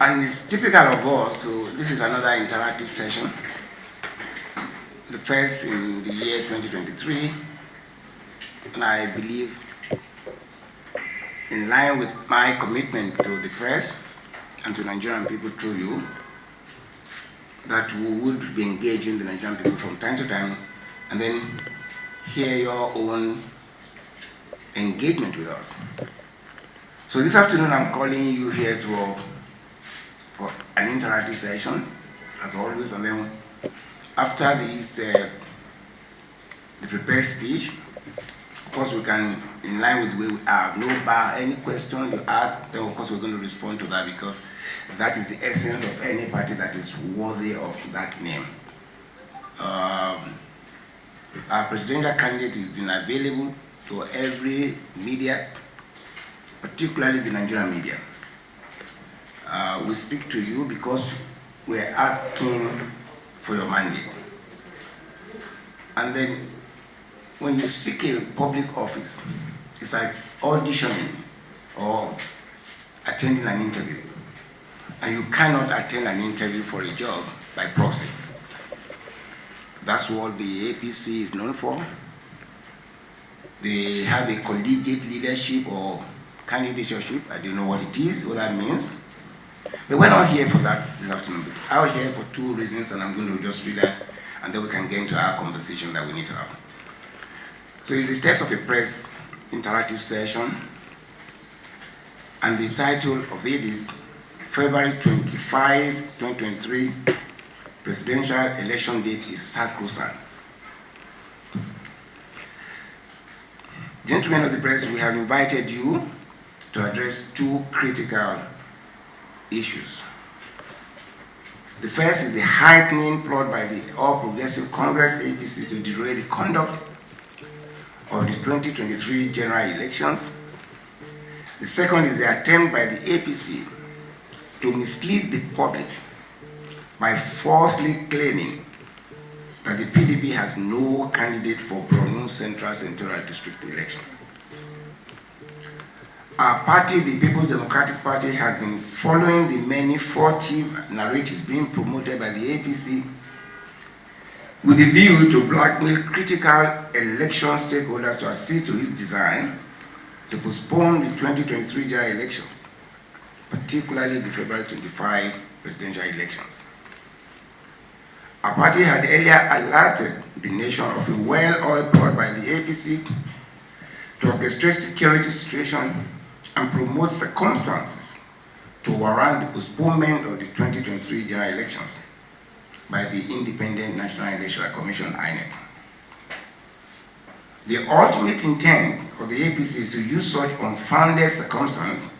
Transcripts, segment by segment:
And it's typical of us, so this is another interactive session, the first in the year 2023, and I believe, in line with my commitment to the press and to Nigerian people through you, that we would be engaging the Nigerian people from time to time and then hear your own engagement with us. So this afternoon I'm calling you here for an interactive session, as always, and then after this, the prepared speech, of course we can, in line with where we are, no bar, any question you ask, then of course we're going to respond to that, because that is the essence of any party that is worthy of that name. Our presidential candidate has been available to every media, particularly the Nigerian media. We speak to you because we're asking for your mandate. And then when you seek a public office, it's like auditioning or attending an interview. And you cannot attend an interview for a job by proxy. That's what the APC is known for. They have a collegiate leadership or candidatureship. I don't know what it is, what that means. But we're not here for that this afternoon. I'm here for two reasons, and I'm going to just read that, and then we can get into our conversation that we need to have. So it's the test of a press interactive session, and the title of it is February 25, 2023, Presidential Election Date is Sacrosanct. Gentlemen of the press, we have invited you to address two critical issues. The first is the heightening plot by the All Progressive Congress APC to derail the conduct of the 2023 general elections. The second is the attempt by the APC to mislead the public by falsely claiming that the PDP has no candidate for Borno Central Senatorial District election. Our party, the People's Democratic Party, has been following the many furtive narratives being promoted by the APC with a view to blackmail critical election stakeholders to accede to its design to postpone the 2023 general elections, particularly the February 25 presidential elections. Our party had earlier alerted the nation of a well-oiled plot by the APC to orchestrate security situation and promote circumstances to warrant the postponement of the 2023 general elections by the Independent National Electoral Commission, INEC. The ultimate intent of the APC is to use such unfounded circumstances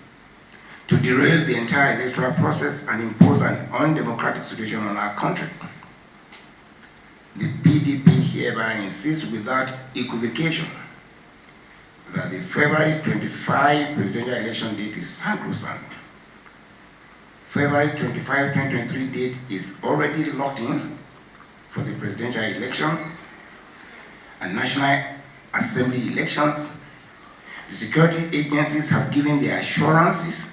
to derail the entire electoral process and impose an undemocratic situation on our country. The PDP hereby insists without equivocation that the February 25 presidential election date is sacrosanct. February 25, 2023 date is already locked in for the presidential election and National Assembly elections. The security agencies have given their assurances.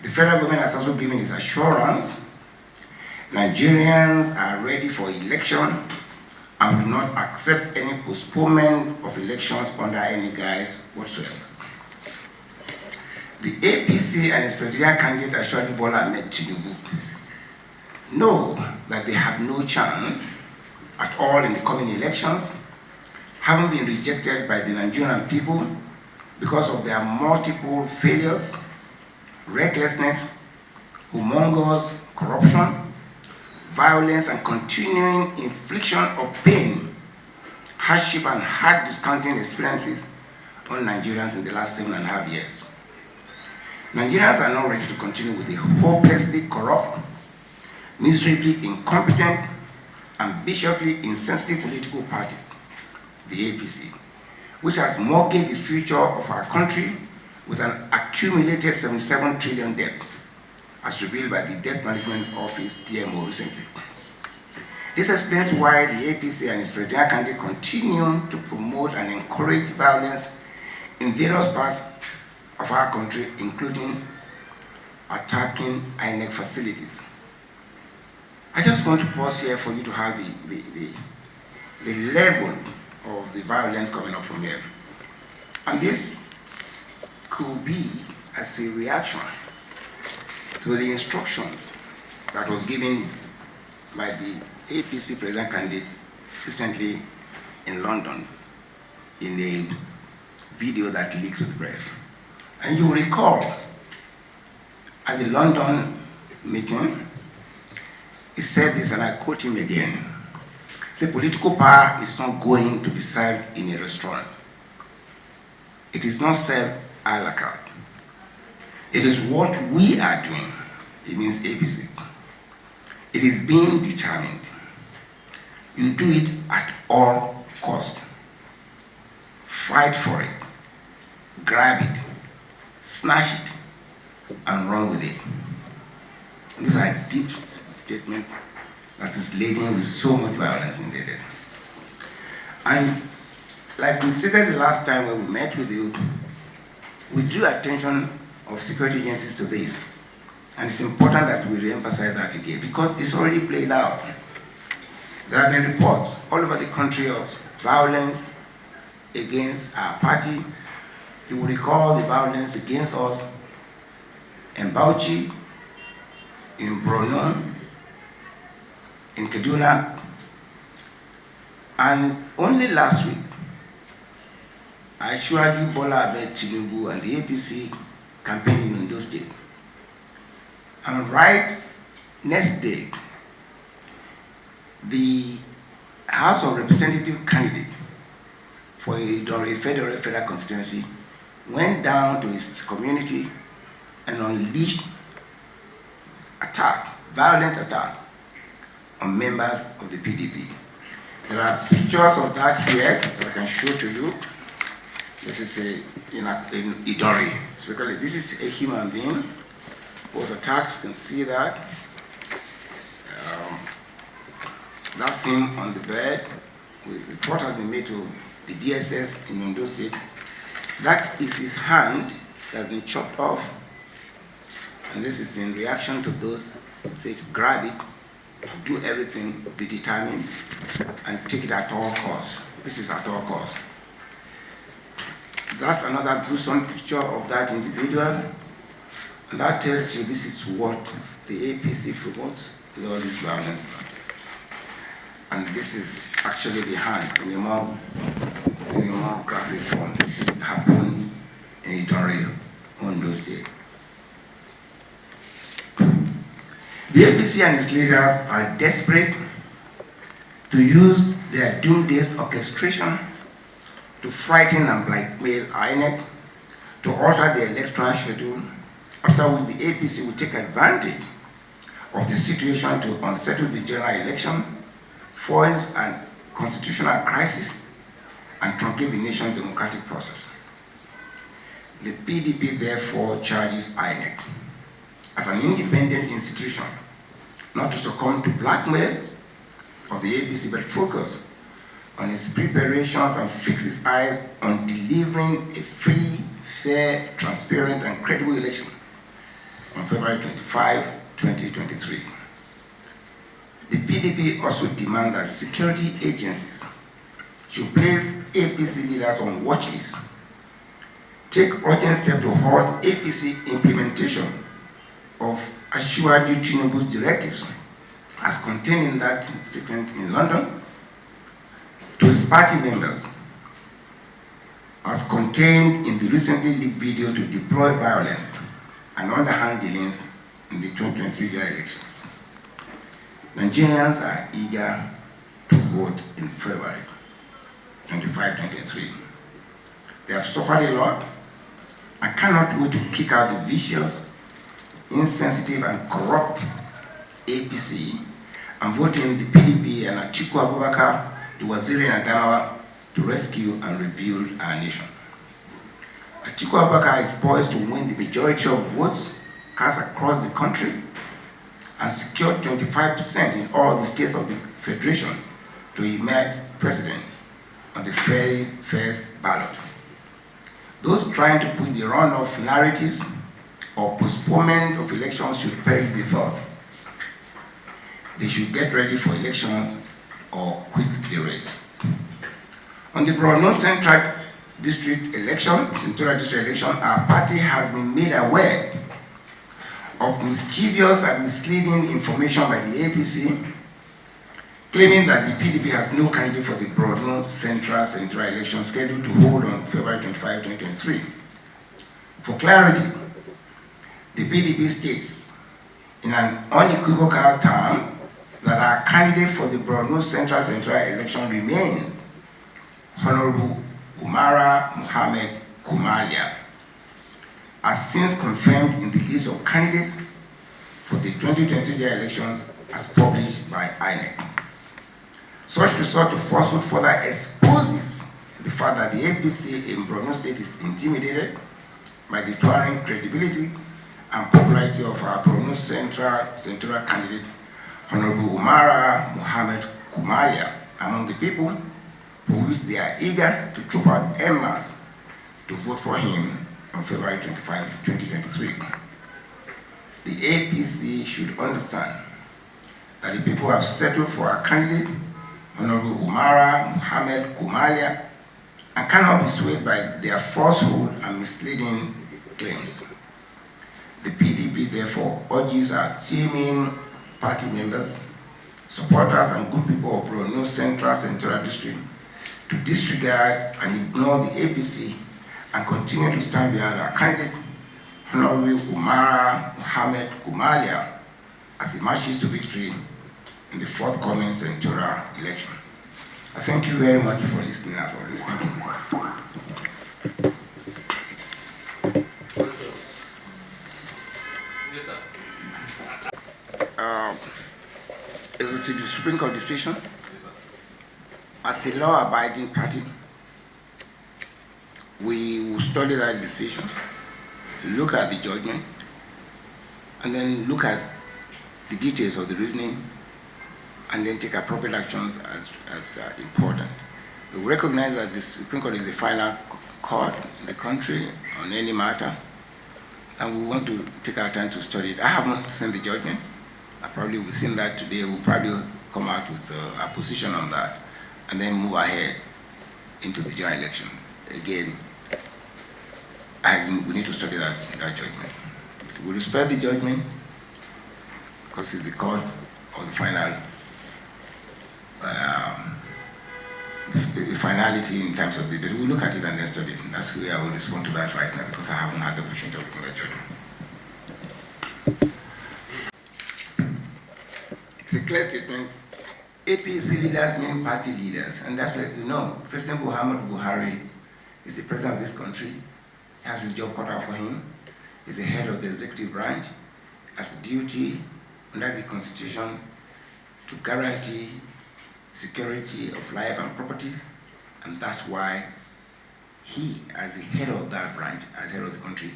The federal government has also given its assurance. Nigerians are ready for election and will not accept any postponement of elections under any guise whatsoever. The APC and its presidential candidate Ashwadu Bola Ahmed Tinubu know that they have no chance at all in the coming elections, having been rejected by the Nigerian people because of their multiple failures, recklessness, humongous corruption, violence, and continuing infliction of pain, hardship, and hard discounting experiences on Nigerians in the last 7.5 years. Nigerians are not ready to continue with a hopelessly corrupt, miserably incompetent, and viciously insensitive political party, the APC, which has mortgaged the future of our country with an accumulated 77 trillion debt, as revealed by the Debt Management Office, DMO, recently. This explains why the APC and its presidential candidate continue to promote and encourage violence in various parts of our country, including attacking INEC facilities. I just want to pause here for you to have the level of the violence coming up from here. And this could be as a reaction to the instructions that was given by the APC president candidate recently in London in a video that leaked to the press. And you recall at the London meeting, he said this, and I quote him again. He said, political power is not going to be served in a restaurant. It is not served a la carte. It is what we are doing. It means APC. It is being determined. You do it at all cost. Fight for it. Grab it. Snatch it. And run with it. These are deep statements that is laden with so much violence indeed. And like we stated the last time when we met with you, we drew attention of security agencies to this. And it's important that we re-emphasize that again because it's already played out. There have been reports all over the country of violence against our party. You will recall the violence against us in Bauchi, in Borno, in Kaduna, and only last week, Asiwaju Bola Ahmed Tinubu and the APC campaign in Ondo State. And right next day, the House of Representative candidate for a federal constituency went down to his community and unleashed attack, violent attack on members of the PDP. There are pictures of that here that I can show to you. This is in Idori. Especially, this is a human being who was attacked. You can see that. That's him on the bed. The report has been made to the DSS in Ondo State. That is his hand that has been chopped off. And this is in reaction to those who say, grab it, do everything, be determined, and take it at all costs. This is at all costs. That's another gruesome picture of that individual. And that tells you this is what the APC promotes with all this violence. And this is actually the hands in a more graphic form. This is happened in Idori, Ondo State. The APC and its leaders are desperate to use their doomsday orchestration to frighten and blackmail INEC, to alter the electoral schedule, after which the APC will take advantage of the situation to unsettle the general election, force an constitutional crisis, and truncate the nation's democratic process. The PDP therefore charges INEC as an independent institution not to succumb to blackmail of the APC, but focus on its preparations and fix its eyes on delivering a free, fair, transparent, and credible election on February 25, 2023. The PDP also demands that security agencies should place APC leaders on watch lists, take urgent steps to halt APC implementation of Asiwaju Tinubu's directives as contained in that statement in London, to his party members as contained in the recently leaked video to deploy violence and underhand dealings in the 2023 general elections. Nigerians are eager to vote in February 25, 2023. They have suffered a lot and cannot wait to kick out the vicious, insensitive, and corrupt APC and vote in the PDP and Atiku Abubakar, the Waziri and Adamawa to rescue and rebuild our nation. Atiku Abubakar is poised to win the majority of votes cast across the country and secure 25% in all the states of the Federation to emerge president on the very first ballot. Those trying to put the runoff narratives or postponement of elections should perish the thought. They should get ready for elections or quit the race. On the Borno Central District election, our party has been made aware of mischievous and misleading information by the APC, claiming that the PDP has no candidate for the Borno Central election scheduled to hold on February 25, 2023. For clarity, the PDP states in an unequivocal term that our candidate for the Borno Central election remains Honorable Umara Mohammed Kumalia, as since confirmed in the list of candidates for the 2023 elections as published by INEC. Such resort of falsehood further exposes the fact that the APC in Borno State is intimidated by the towering credibility and popularity of our Borno Central candidate, Honorable Umara Mohammed Kumalia, among the people for which they are eager to troop out en masse to vote for him on February 25, 2023. The APC should understand that the people have settled for our candidate, Honorable Umara Mohammed Kumalia, and cannot be swayed by their falsehood and misleading claims. The PDP therefore urges our teaming party members, supporters, and good people of Borno Central District to disregard and ignore the APC and continue to stand behind our candidate, Honorable Umara Mohammed Kumalia, as he marches to victory in the forthcoming senatorial election. I thank you very much for listening as always. Thank you. It was the Supreme Court decision. As a law-abiding party, we will study that decision, look at the judgment, and then look at the details of the reasoning, and then take appropriate actions as important. We recognize that the Supreme Court is the final court in the country on any matter, and we want to take our time to study it. I haven't seen the judgment. I probably will see that today. We'll probably come out with a position on that, and then move ahead into the general election. Again, we need to study that judgment. We respect the judgment because it's the court of the final finality in terms of the debate. We'll look at it and then study it. And that's where I will respond to that right now because I haven't had the opportunity of looking at judgment. It's a clear statement. APC leaders mean party leaders, and that's what you know. President Muhammad Buhari is the president of this country. He has his job cut out for him. He's the head of the executive branch, has a duty under the Constitution to guarantee security of life and properties, and that's why he, as the head of that branch, as head of the country,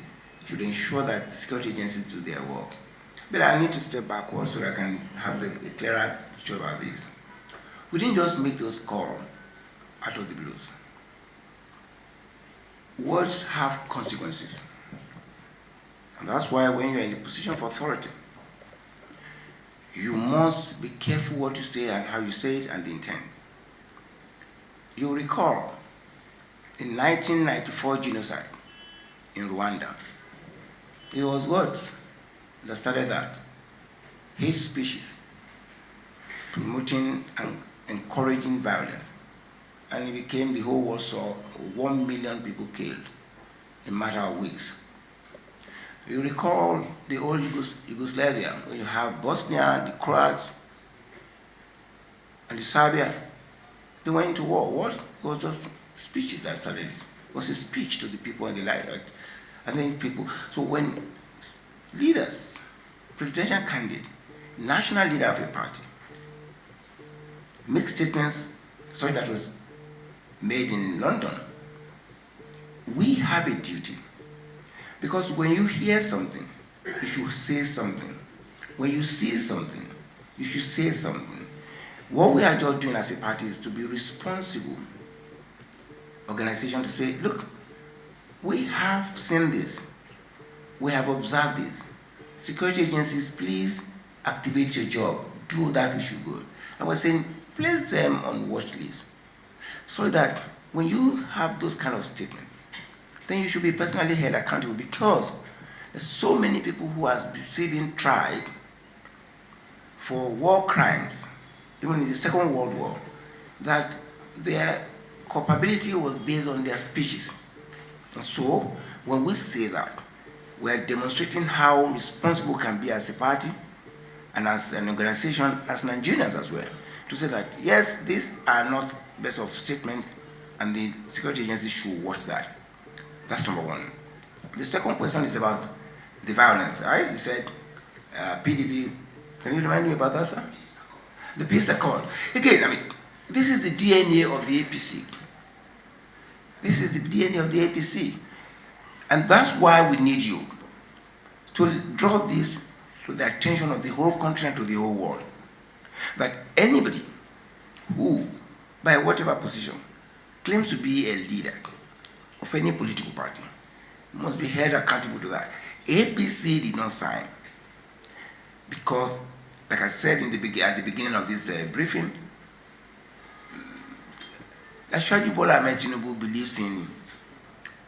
should ensure that security agencies do their work. But I need to step backwards so that I can have a clearer picture about this. We didn't just make those calls out of the blues. Words have consequences. And that's why when you're in a position of authority, you must be careful what you say and how you say it and the intent. You recall in 1994 genocide in Rwanda, it was words that started that. Hate speeches, promoting and encouraging violence. And it became, the whole world saw 1 million people killed in a matter of weeks. You recall the old Yugoslavia, where you have Bosnia, the Croats, and the Serbia. They went into war. What? It was just speeches that started it. It was a speech to the people and the light. And then people. So when leaders, presidential candidate, national leader of a party, make statements such that was made in London, we have a duty. Because when you hear something, you should say something. When you see something, you should say something. What we are just doing as a party is to be responsible organization to say, look, we have seen this. we have observed this. Security agencies, please activate your job. Do that which you good. And we're saying, place them on watch list so that when you have those kind of statements, then you should be personally held accountable, because there's so many people who are being tried for war crimes, even in the Second World War, that their culpability was based on their speeches. And so, when we say that, we're demonstrating how responsible we can be as a party and as an organization, as Nigerians as well, to say that, yes, these are not best of statement, and the security agencies should watch that. That's number one. The second question is about the violence, right? You said PDP. Can you remind me about that, sir? The peace accord. Again, I mean, this is the DNA of the APC. This is the DNA of the APC. And that's why we need you to draw this to the attention of the whole country and to the whole world. That anybody who, by whatever position, claims to be a leader of any political party must be held accountable to that. APC did not sign because, like I said at the beginning of this briefing, Ashwaju Bola Ahmed Tinubu believes in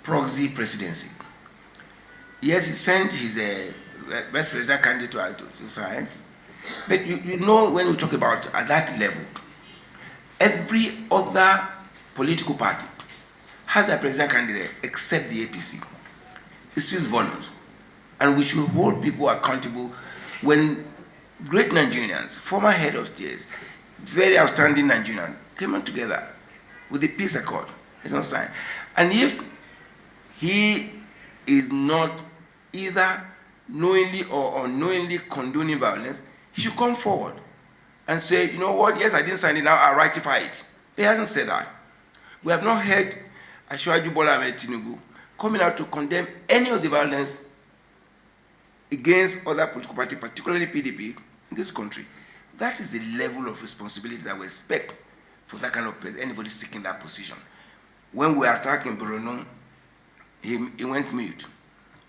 proxy presidency. Yes, he sent his best presidential candidate to sign, but you know, when we talk about at that level, every other political party had their presidential candidate except the APC. It speaks volumes. And we should hold people accountable when great Nigerians, former head of states, very outstanding Nigerians, came on together with the peace accord. It's not signed. And if he is not either knowingly or unknowingly condoning violence, he should come forward and say, you know what, yes, I didn't sign it, now I'll ratify it. He hasn't said that. We have not heard Ashwaju Bola Ahmed Tinubu coming out to condemn any of the violence against other political parties, particularly PDP, in this country. That is the level of responsibility that we expect for that kind of person, anybody seeking that position. When we attacked in Borno, he went mute.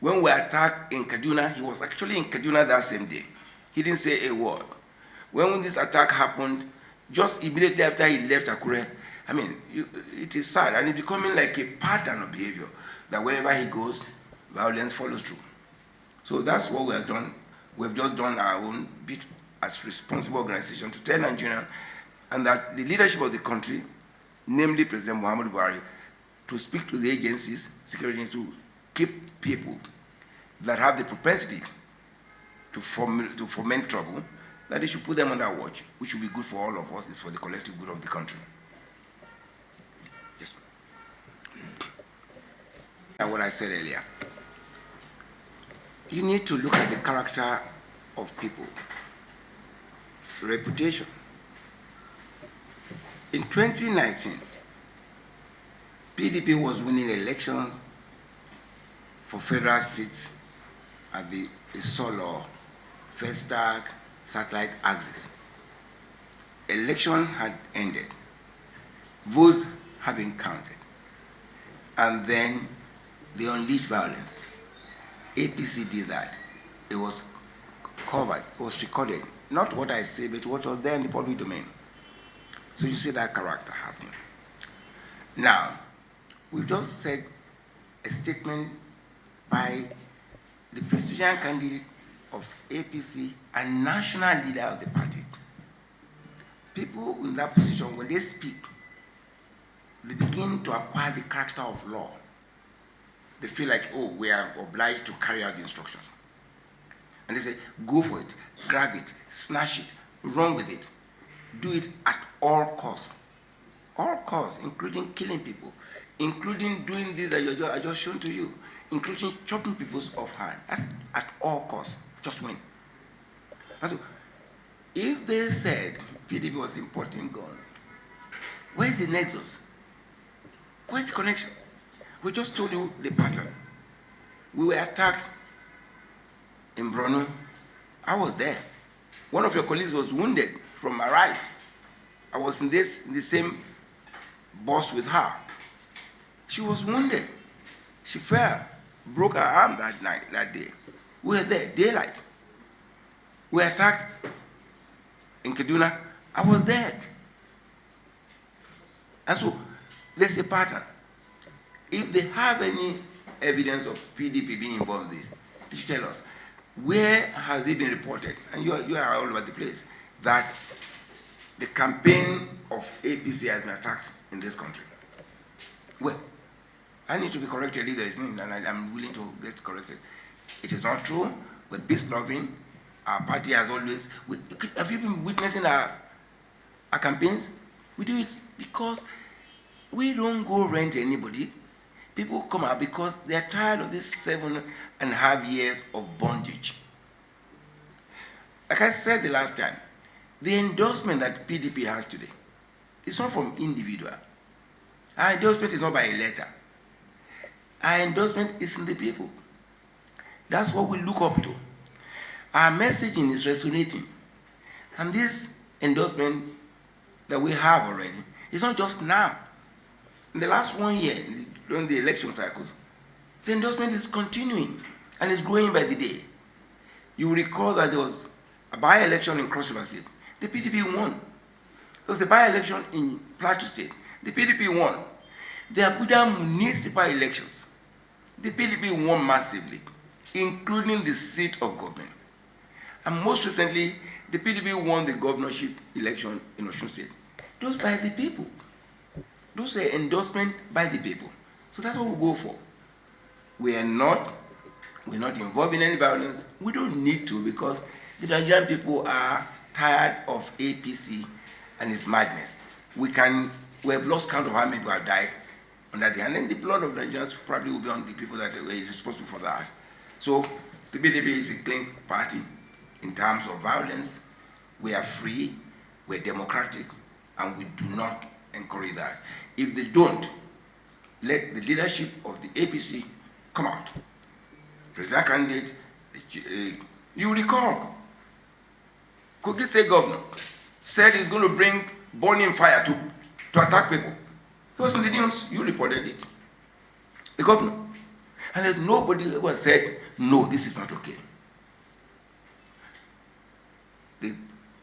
When we attacked in Kaduna, he was actually in Kaduna that same day. He didn't say a word. When this attack happened, just immediately after he left Akure, I mean, it is sad, and it's becoming like a pattern of behavior that wherever he goes, violence follows through. So that's what we have done. We've just done our own bit as responsible organization to tell Nigeria, and that the leadership of the country, namely President Muhammadu Buhari, to speak to the agencies, security agencies, to keep people that have the propensity to foment trouble, that they should put them under watch, which will be good for all of us. It's for the collective good of the country. Yes, and what I said earlier, you need to look at the character of people, reputation. In 2019, PDP was winning elections for federal seats at the Isolo, Festac, satellite axis. Election had ended. Votes had been counted. And then they unleashed violence. APC did that. It was covered, it was recorded. Not what I say, but what was there in the public domain. So you see that character happening. Now, we've just said a statement by the presidential candidate of APC and national leader of the party. People in that position, when they speak, they begin to acquire the character of law. They feel like, oh, we are obliged to carry out the instructions. And they say, go for it, grab it, snatch it, run with it, do it at all costs. All costs, including killing people, including doing this that I just shown to you, including chopping people's off hand. That's at all costs, just win. And so, if they said PDP was importing guns, where's the nexus? Where's the connection? We just told you the pattern. We were attacked in Borno. I was there. One of your colleagues was wounded from Arise. I was in the same bus with her. She was wounded. She fell. broke our arm that day. We were there, daylight. We attacked in Kaduna. I was there. And so there's a pattern. If they have any evidence of PDP being involved in this, they should tell us. Where has it been reported, and you are all over the place, that the campaign of APC has been attacked in this country? Well, I need to be corrected if there is anything, and I'm willing to get corrected. It is not true. We're peace-loving. Our party has always... have you been witnessing our campaigns? We do it because we don't go rent anybody. People come out because they're tired of this 7.5 years of bondage. Like I said the last time, the endorsement that PDP has today is not from individual. Our endorsement is not by a letter. Our endorsement is in the people. That's what we look up to. Our messaging is resonating. And this endorsement that we have already is not just now. In the last 1 year, during the election cycles, the endorsement is continuing and is growing by the day. You recall that there was a by-election in Cross River State. The PDP won. There was a by-election in Plateau State. The PDP won. The Abuja municipal elections, the PDP won massively, including the seat of government. And most recently, the PDP won the governorship election in Osun State. Those by the people. Those are endorsement by the people. So that's what we go for. We're not involved in any violence. We don't need to, because the Nigerian people are tired of APC and its madness. We have lost count of how many people have died on that day. And then the blood of Nigerians probably will be on the people that were responsible for that. So the PDP is a clean party in terms of violence. We are free, we're democratic, and we do not encourage that. If they don't, let the leadership of the APC come out. President candidate, you recall, Kogi State governor said he's going to bring burning fire to attack people. It was in the news, you reported it. The governor. And there's nobody who has said, no, this is not okay. The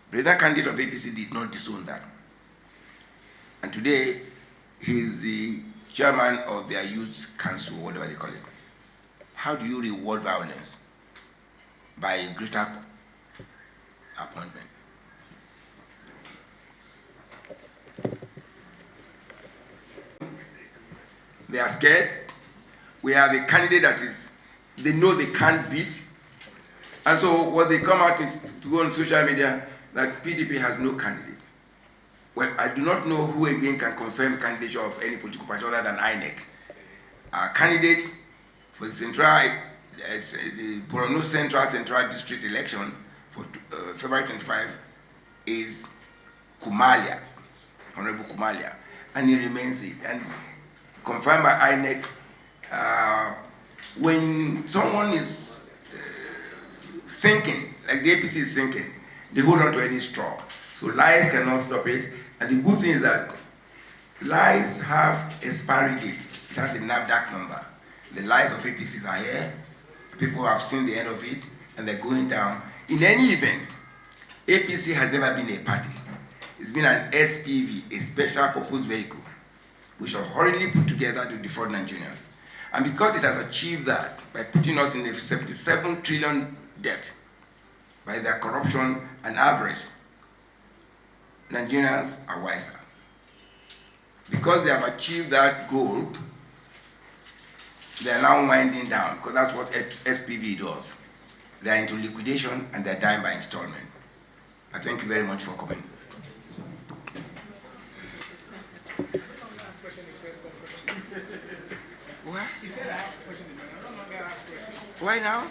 president candidate of APC did not disown that. And today, he's the chairman of their youth council, whatever they call it. How do you reward violence? By a greater appointment. They are scared. We have a candidate that they know they can't beat. And so what they come out is to go on social media that PDP has no candidate. Well, I do not know who again can confirm candidature of any political party other than INEC. Our candidate for the the Borno Central District election for February 25 is Kumalia, Honorable Kumalia, and he remains it. And confirmed by INEC, when someone is sinking, like the APC is sinking, they hold on to any straw. So lies cannot stop it. And the good thing is that lies have expiry date. It has a NAVDAC number. The lies of APCs are here. People have seen the end of it, and they're going down. In any event, APC has never been a party. It's been an SPV, a special purpose vehicle, which was hurriedly put together to defraud Nigerians. And because it has achieved that by putting us in a 77 trillion debt by their corruption and avarice, Nigerians are wiser. Because they have achieved that goal, they are now winding down, because that's what SPV does. They are into liquidation and they're dying by installment. I thank you very much for coming. What? He said I have a question. Why now?